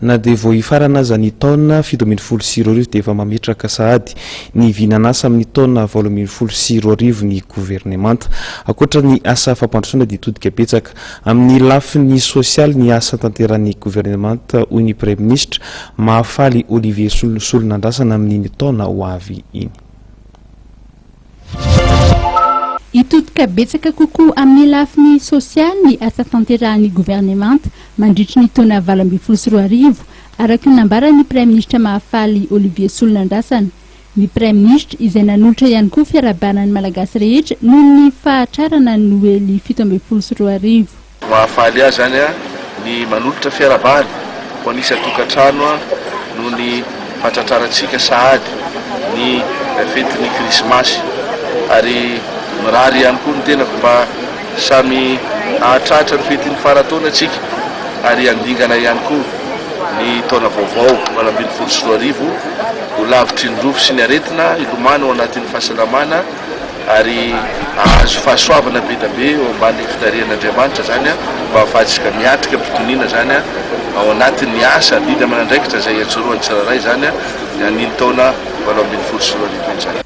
na dia vao hifarana aza ny taona 724 dia efa mametraka sahady ny vinanasa amin'ny taona 824 ny gouvernemanta. Akoatra ny asa fampandrosoana dia todika betsaka amin'ny lafiny sosialy ny asa tanteran'ny gouvernemanta hoy ny premier ministre Mahafaly Olivier Solonandrasana amin'ny taona ho avy iny. Itodika betsaka kokoa amin'ny lafiny sosialy ny asa tanterahan'ny gouvernemanta mandritra ny taona 2024 araka ny nambaran'ny premier ministre Mahafaly Olivier Solonandrasana. Ny premier ministre izay nanolotra ihany koa fiarabanan'ny malagasy rehetra noho ny fahatrarana ny Noely 2024. Mahafaly azy zany ny manolotra fiarabany ho anisy tokantrano noho ny fahatratrarantsika sahady ny fetin'ny krismasy ary mirary ihany koa ny tenako mba samy ahatratra ny fetin'ny farataona atsika ary andingana ihany koa ny taona vaovao 2024 ho lavitry ny rofo sy ny aretina ilomana ao anatin'ny fahasalamana ary ahazo fahasoavana be da be ao ambany fitarian'Andriamanitra zany mba ahafahantsika miatrika mpitoniana zany ao anatin'ny asa dida manandraikitra izay atsoroan'ny tsiraray zany ny taona 2024 zany.